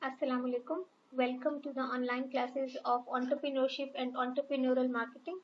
Assalamu alaikum. Welcome to the online classes of entrepreneurship and entrepreneurial marketing.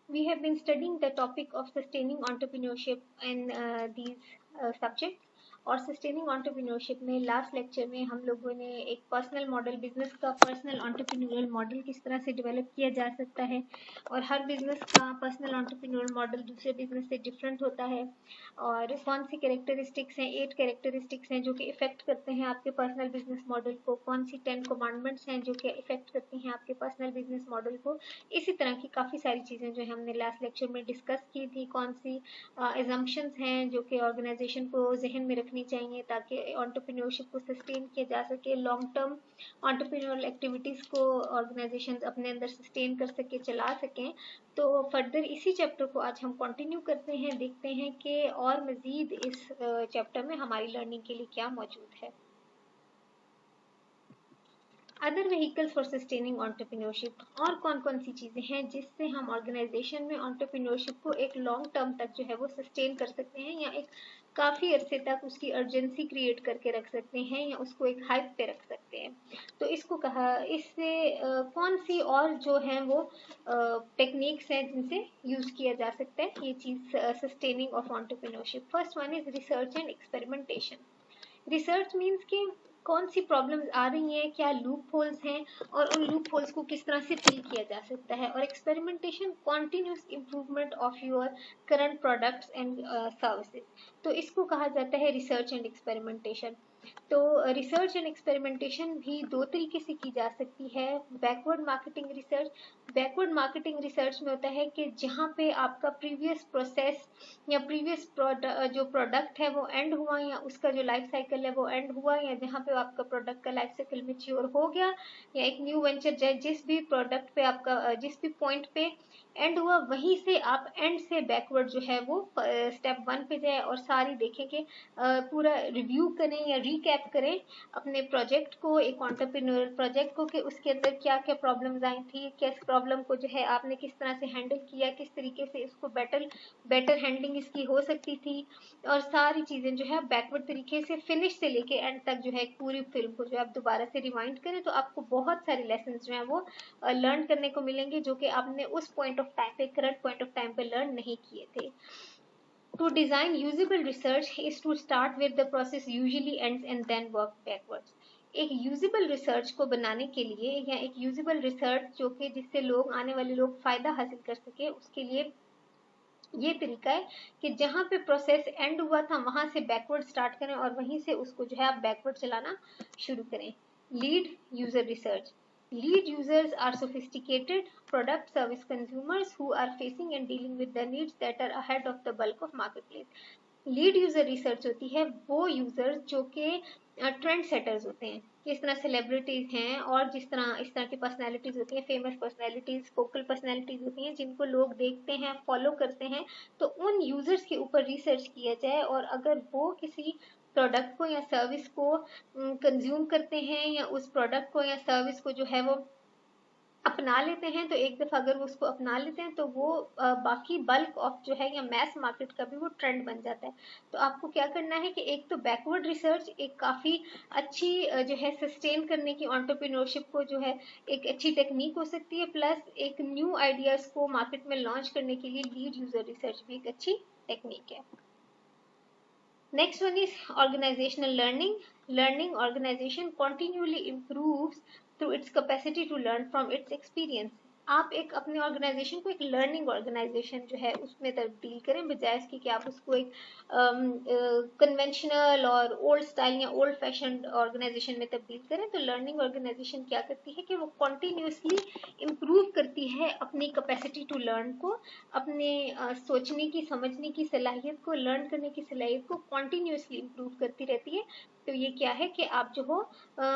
We have been studying the topic of sustaining entrepreneurship in these subjects. और sustaining entrepreneurship में last lecture में हम लोगों ने एक personal model, business का personal entrepreneurial model किस तरह से डेवलप किया जा सकता है और हर बिजनेस का पर्सनल entrepreneurial मॉडल दूसरे बिजनेस से डिफरेंट होता है और कौन सी कैरेक्टरिस्टिक्स हैं, 8 कैरेक्टरिस्टिक्स हैं जो कि इफेक्ट करते हैं आपके पर्सनल बिजनेस मॉडल को, कौन सी 10 कमांडमेंट्स हैं जो कि इफेक्ट करती हैं आपके पर्सनल बिजनेस मॉडल को। इसी तरह की काफ़ी सारी चीज़ें जो हमने लास्ट लेक्चर में डिस्कस की थी, कौन सी एजम्पशंस हैं जो कि ऑर्गेनाइजेशन को जहन में रखनी चाहिए ताकि एंटरप्रेन्योरशिप को सस्टेन किया जा सके, लॉन्ग टर्म एंटरप्रेन्योरल एक्टिविटीज़ को ऑर्गेनाइजेशन अपने अंदर सस्टेन कर सके, चला सकें। तो फर्दर इसी चैप्टर को आज हम कंटिन्यू करते हैं, देखते हैं कि और मज़ीद इस चैप्टर में हमारी लर्निंग के लिए क्या मौजूद है। Other vehicles for sustaining entrepreneurship, और कौन कौन सी चीज़ें हैं जिससे हम ऑर्गेनाइजेशन में एंटरप्रेन्योरशिप को एक लॉन्ग टर्म तक जो है वो सस्टेन कर सकते हैं या एक काफ़ी अरसे तक उसकी अर्जेंसी क्रिएट करके रख सकते हैं या उसको एक हाइप पे रख सकते हैं। तो इसको कहा, इससे कौन सी और जो हैं वो टेक्निक्स हैं जिनसे यूज़ किया जा सकता है ये चीज़ sustaining of entrepreneurship. First one is research and experimentation. Research means कि कौन सी प्रॉब्लम्स आ रही हैं, क्या लूप होल्स हैं और उन लूप होल्स को किस तरह से फिल किया जा सकता है। और experimentation, continuous improvement of your current products and services. तो इसको कहा जाता है रिसर्च एंड एक्सपेरिमेंटेशन। तो रिसर्च एंड एक्सपेरिमेंटेशन भी दो तरीके से की जा सकती है। Backward marketing research, backward marketing research में होता है कि जहाँ पे आपका प्रीवियस प्रोसेस या प्रीवियस जो प्रोडक्ट है वो एंड हुआ या उसका जो लाइफ साइकिल है वो एंड हुआ, या जहाँ पे आपका प्रोडक्ट का लाइफ साइकिल मैच्योर हो गया या एक न्यू वेंचर जिस भी प्रोडक्ट पे आपका जिस भी पॉइंट पे एंड हुआ वहीं से आप एंड से बैकवर्ड जो है वो स्टेप 1 पे जाए और सारी देखें कि पूरा रिव्यू करें या रिकैप करें अपने प्रोजेक्ट को, एक एंटरप्रेन्योरल प्रोजेक्ट को, कि उसके अंदर क्या क्या प्रॉब्लम्स आई थी, किस प्रॉब्लम को जो है आपने किस तरह से हैंडल किया, किस तरीके से इसको बेटर हैंडलिंग इसकी हो सकती थी, और सारी चीज़ें जो है बैकवर्ड तरीके से फिनिश से लेके एंड तक जो है पूरी फिल्म को जो आप दोबारा से रिवाइंड करें तो आपको बहुत सारे लेसन जो है वो लर्न करने को मिलेंगे जो कि आपने उस पॉइंट ऑफ टाइम पे, करंट पॉइंट ऑफ टाइम पे लर्न नहीं किए थे। To design usable research is to start with the process usually ends and then work backwards. एक यूजेबल रिसर्च को बनाने के लिए या एक यूजेबल रिसर्च जो कि जिससे लोग, आने वाले लोग फायदा हासिल कर सके, उसके लिए ये तरीका है कि जहाँ पे प्रोसेस एंड हुआ था वहां से बैकवर्ड स्टार्ट करें और वहीं से उसको जो है आप बैकवर्ड चलाना शुरू करें। Lead user research, lead users are sophisticated product service consumers who are facing and dealing with the needs that are ahead of the bulk of marketplace. Lead user research होती है वो यूजर्स जो कि trend setters होते हैं, जिस तरह celebrities हैं और जिस तरह इस तरह की पर्सनैलिटीज होती हैं, फेमस पर्सनैलिटीज, फोकल पर्सनैलिटीज होती हैं जिनको लोग देखते हैं, फॉलो करते हैं। तो उन यूजर्स के ऊपर रिसर्च किया जाए और अगर वो किसी प्रोडक्ट को या सर्विस को कंज्यूम करते हैं या उस प्रोडक्ट को या सर्विस को जो है वो अपना लेते हैं, तो एक दफ़ा अगर वो उसको अपना लेते हैं तो वो बाकी बल्क ऑफ जो है या मैस मार्केट का भी वो ट्रेंड बन जाता है। तो आपको क्या करना है कि एक तो बैकवर्ड रिसर्च एक काफ़ी अच्छी जो है सस्टेन करने की एंटरप्रेन्योरशिप को जो है एक अच्छी टेक्निक हो सकती है, प्लस एक न्यू आइडियाज़ को मार्केट में लॉन्च करने के लिए लीड यूजर रिसर्च भी एक अच्छी टेक्निक है। Next one is organizational learning. Learning organization continually improves through its capacity to learn from its experience. आप एक अपने ऑर्गेनाइजेशन को एक लर्निंग ऑर्गेनाइजेशन जो है उसमें तब्दील करें, बजाय इसके कि आप उसको एक कन्वेंशनल और ओल्ड स्टाइल या ओल्ड फैशन ऑर्गेनाइजेशन में तब्दील करें। तो लर्निंग ऑर्गेनाइजेशन क्या करती है कि वो कॉन्टीन्यूसली इम्प्रूव करती है अपनी कैपेसिटी टू लर्न को, अपने सोचने की, समझने की सलाहियत को, लर्न करने की सलाहियत को कॉन्टीन्यूसली इम्प्रूव करती रहती है। तो ये क्या है कि आप जो हो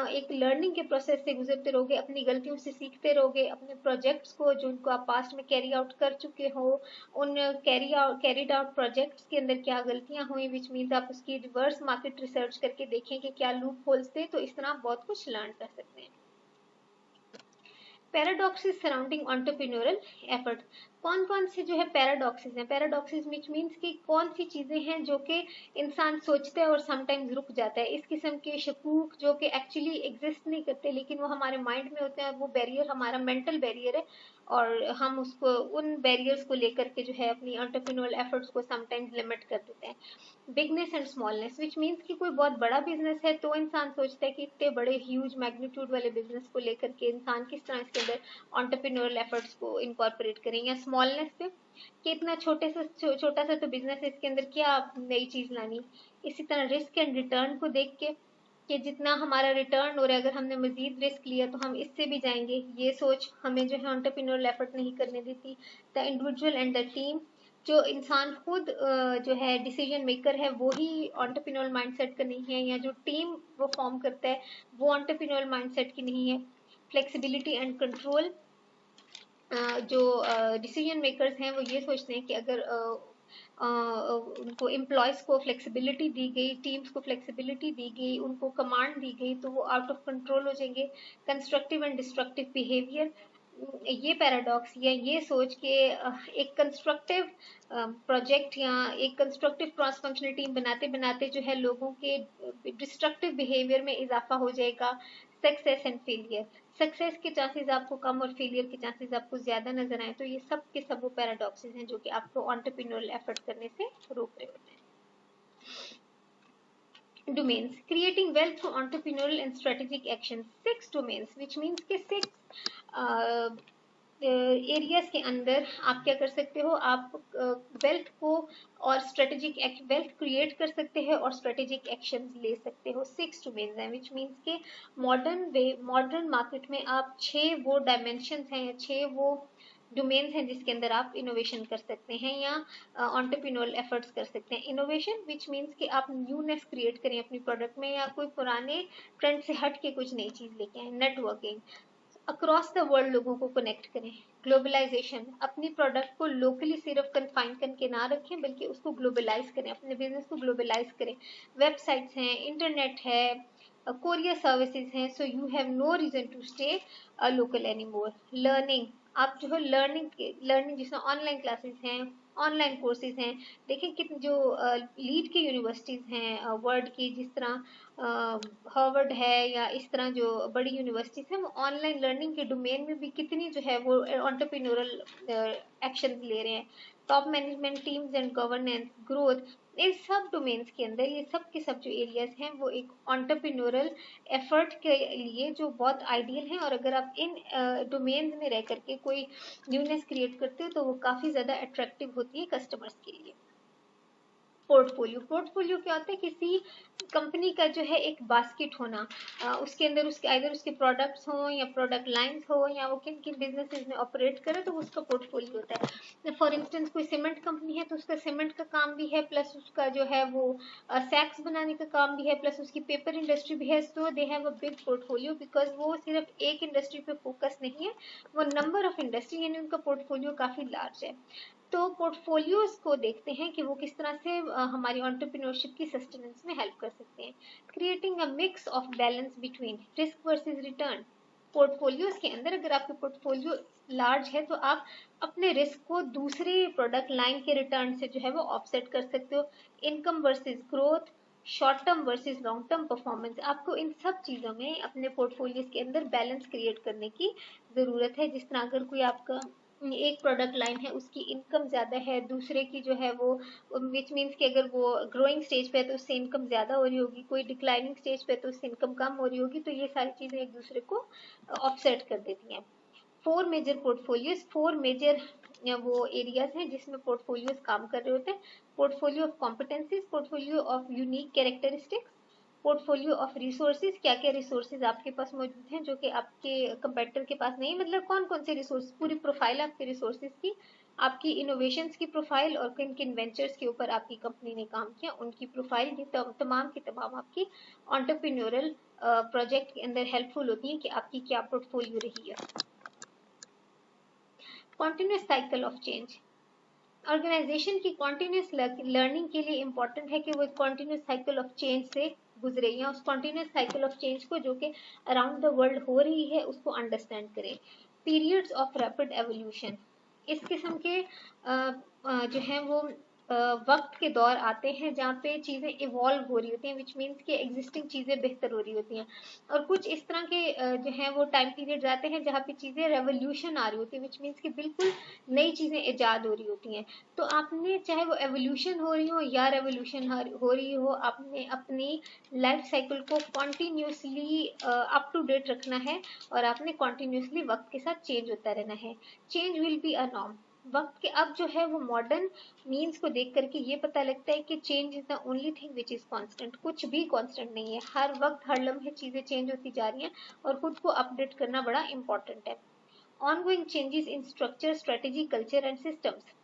एक लर्निंग के प्रोसेस से गुजरते रहोगे, अपनी गलतियों से सीखते रहोगे, अपने प्रोजेक्ट्स को जो उनको आप पास्ट में कैरी आउट कर चुके हो, उन कैरीड आउट प्रोजेक्ट्स के अंदर क्या गलतियां हुई, विच मीन्स आप उसकी रिवर्स मार्केट रिसर्च करके देखें कि क्या लूप होल्स थे। तो इस तरह आप बहुत कुछ लर्न कर सकते हैं। Paradoxes surrounding entrepreneurial effort. कौन कौन से जो है पैराडॉक्सेस हैं? पैराडॉक्सेस विच मीन्स कि कौन सी चीजें हैं जो कि इंसान सोचता है और समटाइम्स रुक जाता है। इस किस्म के शकूक जो कि एक्चुअली एग्जिस्ट नहीं करते लेकिन वो हमारे माइंड में होते हैं, वो बैरियर हमारा मेंटल बैरियर है और हम उसको उन बैरियर्स को लेकर के जो है अपनी एंटरप्रेन्योरल एफर्ट्स को समटाइम्स लिमिट कर देते हैं। Bigness and smallness which means कि कोई बहुत बड़ा बिजनेस है तो इंसान सोचता है कि इतने बड़े ह्यूज मैग्नीट्यूड वाले बिजनेस को लेकर के इंसान किस तरह इसके अंदर एंटरप्रेन्योरल एफर्ट्स को इनकॉर्पोरेट करें। या स्मॉलनेस पे कि इतना छोटा सा तो बिजनेस है, इसके अंदर क्या नई चीज लानी। इसी तरह रिस्क एंड रिटर्न को देख के कि जितना हमारा रिटर्न हो रहा है अगर हमने मजीद रिस्क लिया तो हम इससे भी जाएंगे, ये सोच हमें जो है एंटरप्रेन्योरल एफर्ट नहीं करने देती। The individual and the team, जो इंसान खुद जो है डिसीजन मेकर है वो ही एंटरप्रेन्योरल माइंडसेट का नहीं है, या जो टीम वो फॉर्म करता है वो एंटरप्रेन्योरल माइंडसेट की नहीं है। फ्लेक्सिबिलिटी एंड कंट्रोल, जो डिसीजन मेकर्स हैं वो ये सोचते हैं कि अगर उनको एम्प्लॉयज को फ्लेक्सिबिलिटी दी गई, टीम्स को फ्लेक्सिबिलिटी दी गई, उनको कमांड दी गई तो वो आउट ऑफ कंट्रोल हो जाएंगे। कंस्ट्रक्टिव एंड डिस्ट्रक्टिव बिहेवियर, ये पैराडॉक्स या ये सोच के एक कंस्ट्रक्टिव प्रोजेक्ट या एक कंस्ट्रक्टिव क्रॉस फंक्शनल टीम बनाते बनाते जो है लोगों के डिस्ट्रक्टिव बिहेवियर में इजाफा हो जाएगा। सक्सेस एंड फेलियर, सक्सेस के चांसेस आपको कम और फेलियर के चांसेस आपको ज्यादा नजर आए, तो ये सब के सब वो पैराडॉक्सेस हैं जो कि आपको एंटरप्रेन्योरल एफर्ट करने से रोक रहे होते हैं। Domains, creating wealth through entrepreneurial and strategic actions, 6 domains which means के 6 एरियाज के अंदर आप क्या कर सकते हो, आप वेल्थ को और स्ट्रेटेजिक वेल्थ क्रिएट कर सकते हैं और स्ट्रेटेजिक एक्शंस ले सकते हो। 6 डोमेन्स हैं विच मीन्स के मॉडर्न मार्केट में आप 6 वो डायमेंशंस हैं, 6 वो डोमेन्स हैं जिसके अंदर आप इनोवेशन कर सकते हैं या एंटरप्रेन्योरल एफर्ट्स कर सकते हैं। इनोवेशन विच मीन्स कि आप न्यूनेस क्रिएट करें अपनी प्रोडक्ट में या कोई पुराने ट्रेंड से हट के कुछ नई चीज लेके आए। नेटवर्किंग, अक्रॉस द वर्ल्ड लोगों को कनेक्ट करें। ग्लोबलाइजेशन, अपनी प्रोडक्ट को लोकली सिर्फ कन्फाइन करके ना रखें बल्कि उसको ग्लोबलाइज करें, अपने बिजनेस को ग्लोबलाइज करें। वेबसाइट्स हैं, इंटरनेट है, कोरियर सर्विसेज हैं, so you have no reason to stay local any more. Learning, आप जो है लर्निंग जिसमें ऑनलाइन क्लासेस हैं, ऑनलाइन कोर्सेज हैं। देखें कितने जो लीड की यूनिवर्सिटीज़ हैं वर्ल्ड की, जिस तरह हार्वर्ड है या इस तरह जो बड़ी यूनिवर्सिटीज़ हैं, वो ऑनलाइन लर्निंग के डोमेन में भी कितनी जो है वो एंटरप्रेन्योरल एक्शन ले रहे हैं। Top management teams and governance, growth, इन सब डोमेन्स के अंदर ये सब के सब जो एरियाज हैं वो एक एंटरप्रेन्योरल एफर्ट के लिए जो बहुत आइडियल हैं। और अगर आप इन डोमेन्स में रह करके कोई न्यूनेस क्रिएट करते हो तो वो काफ़ी ज़्यादा अट्रैक्टिव होती है कस्टमर्स के लिए। पोर्टफोलियो, पोर्टफोलियो क्या होता है, किसी कंपनी का जो है एक बास्केट होना, उसके अंदर उसके आइदर उसके प्रोडक्ट्स हों या प्रोडक्ट लाइंस हो या वो किन किन बिजनेसेस में ऑपरेट करे तो उसका पोर्टफोलियो होता है। फॉर इंस्टेंस कोई सीमेंट कंपनी है तो उसका सीमेंट का काम भी है, प्लस उसका जो है वो सैक्स बनाने का काम भी है, प्लस उसकी पेपर इंडस्ट्री भी है। So they have a big portfolio because वो सिर्फ एक इंडस्ट्री पे फोकस नहीं है, वो नंबर ऑफ इंडस्ट्री यानी उनका पोर्टफोलियो काफ़ी लार्ज है। तो पोर्टफोलियोज को देखते हैं कि वो किस तरह से हमारी एंटरप्रेन्योरशिप की सस्टेनेंस में हेल्प कर सकते हैं। Creating a mix of balance between risk versus return, portfolios के अंदर अगर आपके पोर्टफोलियो लार्ज है तो आप अपने रिस्क को दूसरे प्रोडक्ट लाइन के रिटर्न से जो है वो ऑफसेट कर सकते हो। Income versus growth, short term versus long term performance, आपको इन सब चीज़ों में अपने पोर्टफोलियोज के अंदर बैलेंस क्रिएट करने की ज़रूरत है। जिस तरह अगर कोई आपका एक प्रोडक्ट लाइन है उसकी इनकम ज़्यादा है, दूसरे की जो है वो विच मीन्स कि अगर वो ग्रोइंग स्टेज पे है तो उससे इनकम ज़्यादा हो रही होगी, कोई डिक्लाइनिंग स्टेज पे है तो उससे इनकम कम हो रही होगी, तो ये सारी चीज़ें एक दूसरे को ऑफसेट कर देती हैं। 4 मेजर पोर्टफोलियोज, 4 मेजर वो एरियाज हैं जिसमें पोर्टफोलियोज काम कर रहे होते हैं। Portfolio of competencies, portfolio of unique characteristics, portfolio of resources, क्या क्या रिसोर्सेज आपके पास मौजूद हैं जो कि आपके कंपेटिटर के पास नहीं, मतलब कौन कौन से रिसोर्स, पूरी प्रोफाइल आपके रिसोर्सेज की, आपकी इनोवेशंस की प्रोफाइल और किन किन वेंचर्स के ऊपर आपकी कंपनी ने काम किया उनकी प्रोफाइल, ये तमाम की तमाम आपकी एंटरप्रेन्योरल प्रोजेक्ट के अंदर हेल्पफुल होती है कि आपकी क्या पोर्टफोलियो रही है। Continuous cycle of change, organisation की कॉन्टिन्यूस लर्निंग के लिए इंपॉर्टेंट है कि वो कॉन्टिन्यूस साइकिल ऑफ चेंज से गुजरे या उस कॉन्टिन्यूस साइकिल ऑफ चेंज को जो कि अराउंड द वर्ल्ड हो रही है उसको अंडरस्टैंड करें। पीरियड्स ऑफ रैपिड एवोल्यूशन, इस किस्म के जो है वो वक्त के दौर आते हैं जहाँ पे चीज़ें इवॉल्व हो रही होती हैं, विच मीन्स कि एग्जिस्टिंग चीज़ें बेहतर हो रही होती हैं, और कुछ इस तरह के जो है वो टाइम पीरियड आते हैं जहाँ पे चीज़ें रेवोल्यूशन आ रही होती है, विच मीन्स कि बिल्कुल नई चीज़ें ईजाद हो रही होती हैं। तो आपने चाहे वो एवोल्यूशन हो रही हो या रेवोल्यूशन हो रही हो, आपने अपनी लाइफ साइकिल को कॉन्टिन्यूसली अप टू डेट रखना है और आपने कॉन्टिन्यूसली वक्त के साथ चेंज होता रहना है। Change will be a norm. वक्त के अब जो है वो मॉडर्न मीन्स को देख करके ये पता लगता है कि change is the only thing which is constant. कुछ भी कांस्टेंट नहीं है, हर वक्त हर लम्हे चीजें चेंज होती जा रही हैं और खुद को अपडेट करना बड़ा इंपॉर्टेंट है। Ongoing changes in structure, strategy, culture and systems,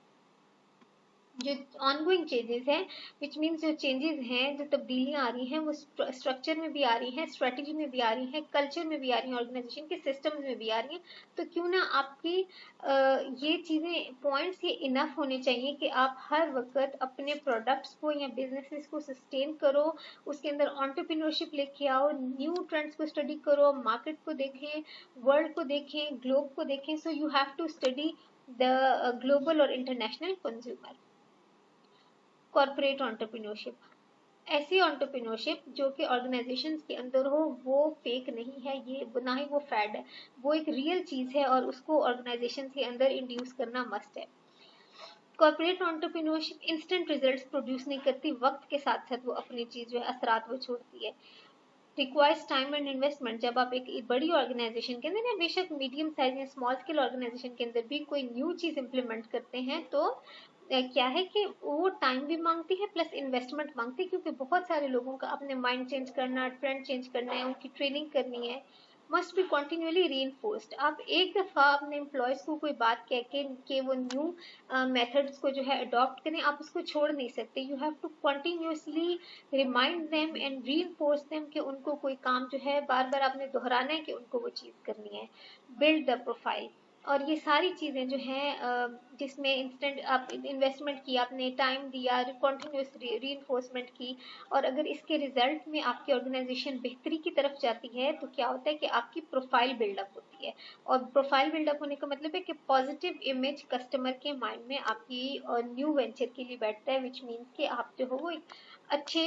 जो ऑनगोइंग चेंजेस हैं, विच मीन्स जो चेंजेस हैं, जो तब्दीलियां आ रही हैं वो स्ट्रक्चर में भी आ रही हैं, स्ट्रेटजी में भी आ रही हैं, कल्चर में भी आ रही हैं, ऑर्गेनाइजेशन के सिस्टम्स में भी आ रही हैं। तो क्यों ना आपकी ये चीज़ें पॉइंट्स ये इनफ होने चाहिए कि आप हर वक्त अपने प्रोडक्ट्स को या बिजनेसेस को सस्टेन करो, उसके अंदर एंटरप्रेन्योरशिप लेके आओ, न्यू ट्रेंड्स को स्टडी करो, मार्केट को देखें, वर्ल्ड को देखें, ग्लोब को देखें। So you have to study the global और इंटरनेशनल कंज्यूमर। कॉर्पोरेट एंटरप्रेन्योरशिप, ऐसी एंटरप्रेन्योरशिप जो कि ऑर्गेनाइजेशंस के अंदर हो, वो फेक नहीं है, ये ना ही वो फैड है, वो एक रियल चीज है और उसको ऑर्गेनाइजेशन के अंदर इंड्यूस करना मस्ट है। Corporate entrepreneurship instant results produce नहीं करती, वक्त के साथ साथ वो अपनी चीज जो है असरात वो छोड़ती है। रिक्वायर्स टाइम एंड इन्वेस्टमेंट, जब आप एक बड़ी ऑर्गेनाइजेशन के अंदर या बेशक मीडियम साइज या स्मॉल स्केल ऑर्गेनाइजेशन के अंदर भी कोई न्यू चीज इंप्लीमेंट करते हैं तो क्या है कि वो टाइम भी मांगती है प्लस इन्वेस्टमेंट मांगती है, क्योंकि बहुत सारे लोगों का अपने माइंड चेंज करना, ट्रेंड चेंज करना है, उनकी ट्रेनिंग करनी है, मस्ट बी कॉन्टिन्यूअली री। आप एक दफा अपने एम्प्लॉयज को कोई बात कह के वो न्यू मेथड्स को जो है अडॉप्ट करें, आप उसको छोड़ नहीं सकते। You have to continuously remind them and री देम कि उनको कोई काम जो है बार बार आपने दोहराना है कि उनको वो चीज़ करनी है। बिल्ड द प्रोफाइल, और ये सारी चीज़ें जो हैं जिसमें इंस्टेंट आप इन्वेस्टमेंट किया, आपने टाइम दिया, कॉन्टिन्यूस री की, और अगर इसके रिजल्ट में आपकी ऑर्गेनाइजेशन बेहतरी की तरफ जाती है तो क्या होता है कि आपकी प्रोफाइल बिल्डअप होती है। और प्रोफाइल बिल्डअप होने का मतलब है कि पॉजिटिव इमेज कस्टमर के माइंड में आपकी न्यू वेंचर के लिए बैठता है, विच मीन्स कि आप जो हो वो एक अच्छे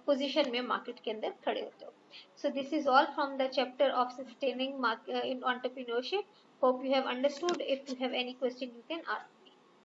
पोजीशन में मार्केट के अंदर खड़े होते हो। So this is all from the chapter of sustaining in entrepreneurship. Hope you have understood. If you have any question, you can ask.